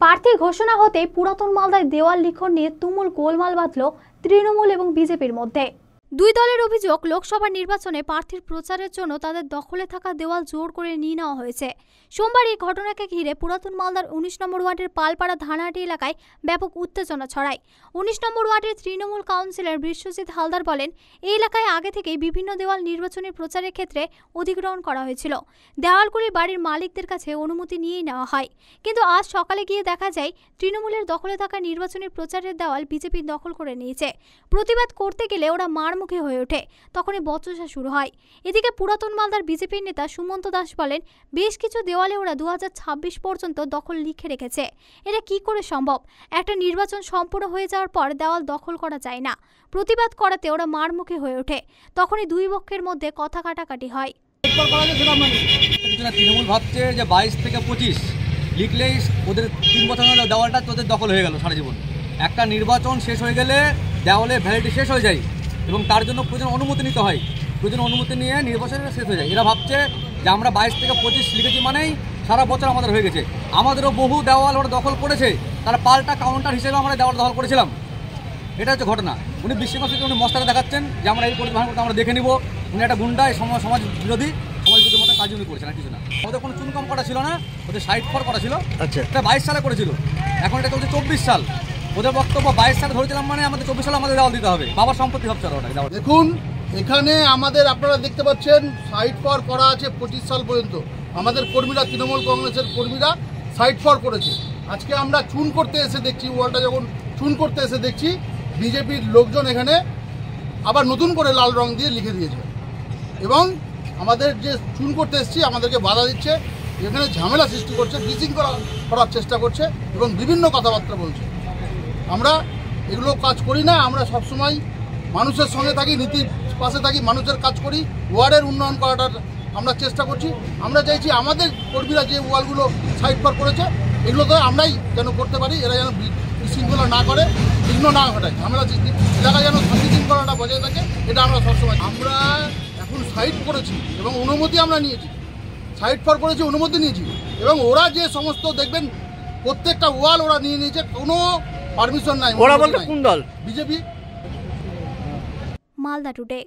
প্রার্থী ঘোষণা হতে পুরাতন মালদায় দেওয়াল লিখন নিয়ে তুমুল গোলমাল বাঁধল তৃণমূল এবং বিজেপির মধ্যে। দুই দলের অভিযোগ, লোকসভা নির্বাচনে প্রার্থীর প্রচারের জন্য তাদের দখলে থাকা দেওয়াল জোর করে নিয়ে নেওয়া হয়েছে। সোমবার এই ঘটনাকে ঘিরে পুরাতন মালদার ১৯ নম্বর ওয়ার্ডের পালপাড়া ধানহাটি এলাকায় ব্যাপক উত্তেজনা ছড়ায়। ১৯ নম্বর ওয়ার্ডের তৃণমূল কাউন্সিলর বিশ্বজিৎ হালদার বলেন, এই এলাকায় আগে থেকেই বিভিন্ন দেওয়াল নির্বাচনী প্রচারের ক্ষেত্রে অধিগ্রহণ করা হয়েছিল। দেওয়ালগুলি বাড়ির মালিকদের কাছে অনুমতি নিয়েই নেওয়া হয়, কিন্তু আজ সকালে গিয়ে দেখা যায় তৃণমূলের দখলে থাকা নির্বাচনী প্রচারের দেওয়াল বিজেপি দখল করে নিয়েছে। প্রতিবাদ করতে গেলে ওরা মারমুখী হয়ে ওঠে, তখনই বচসা শুরু হয়। এদিকে পুরাতন মালদার বিজেপির নেতা সুমন্ত দাস বলেন, বেশ কিছু দেওয়ালে ওরা ২০২৬ পর্যন্ত দখল লিখে রেখেছে। এটা কি করে সম্ভব? একটা নির্বাচন সম্পূর্ণ হয়ে যাওয়ার পর দেওয়াল দখল করা যায় না। প্রতিবাদ করাতে ওরা মারমুখী হয়ে ওঠে, তখনই দুই পক্ষের মধ্যে কথা কাটাকাটি হয়। তৃণমূল ভাবছে যে ২২ থেকে ২৫ লিখলেই ওদের ৩ বছর হলে দেওয়ালটা তোদের দখল হয়ে গেল সারা জীবন। একটা নির্বাচন শেষ হয়ে গেলে দেওয়ালের ভ্যালিডিটি শেষ হয়ে যায় এবং তার জন্য প্রয়োজন অনুমতি নিতে হয়। প্রয়োজন অনুমতি নিয়ে নির্বাচনটা শেষ হয়ে যায়। এরা ভাবছে যে আমরা ২২ থেকে ২৫ লিখেছি মানেই সারা বছর আমাদের হয়ে গেছে। আমাদেরও বহু দেওয়াল ওরা দখল করেছে, তারা পাল্টা কাউন্টার হিসেবে আমরা দেওয়াল দখল করেছিলাম। এটা হচ্ছে ঘটনা। উনি বিশ্বকাপ থেকে উনি মস্তারে দেখাচ্ছেন যে আমরা এই পরিবহন করতে আমরা দেখে নিব। উনি একটা গুন্ডা, সমাজ বিরোধী মতো কাজ উনি করেছেন, আর কিছু না। ওদের কোনো চুনকাম করা ছিল না, ওদের সাইড ফর করা ছিল। আচ্ছা, এটা ২২ সালে করেছিল, এখন এটা চলছে ২৪ সাল। ওদের বক্তব্য ২২ সালে ধরেছিলাম মানে আমাদের ২৪ সালে আমাদের দেওয়াল দিতে হবে। বাবার সম্পত্তি ভাবছে ওটা। দেখুন, এখানে আমাদের আপনারা দেখতে পাচ্ছেন সাইড ফর করা আছে ২৫ সাল পর্যন্ত। আমাদের কর্মীরা, তৃণমূল কংগ্রেসের কর্মীরা সাইড ফর করেছে। আজকে আমরা চুন করতে এসে দেখছি, ওয়ালটা যখন চুন করতে এসে দেখছি বিজেপির লোকজন এখানে আবার নতুন করে লাল রং দিয়ে লিখে দিয়েছে এবং আমাদের যে চুন করতে এসেছি আমাদেরকে বাধা দিচ্ছে, এখানে ঝামেলা সৃষ্টি করছে, বিশৃঙ্খলা করার চেষ্টা করছে এবং বিভিন্ন কথাবার্তা বলছে। আমরা এগুলো কাজ করি না। আমরা সবসময় মানুষের সঙ্গে থাকি, নীতির পাশে থাকি, মানুষের কাজ করি, ওয়ার্ডের উন্নয়ন করাটার আমরা চেষ্টা করছি। আমরা চাইছি আমাদের কর্মীরা যে ওয়ালগুলো সাইড পার করেছে এগুলো তো আমরাই যেন করতে পারি, এরা যেন বিশৃঙ্খলা না করে, বিঘ্ন না ঘটায়, ঝামেলা সৃষ্টি, এলাকায় যেন শান্তি শৃঙ্খলাটা বজায় থাকে, এটা আমরা সবসময়। আমরা এখন সাইড করেছি এবং অনুমতি আমরা নিয়েছি, সাইড ফর করেছি, অনুমতি নিয়েছি এবং ওরা যে সমস্ত দেখবেন প্রত্যেকটা ওয়াল ওরা নিয়ে নিয়েছে, কোনো পারমিশন নাই। ওরা বলতে কোন দল? বিজেপি। মালদা টুডে।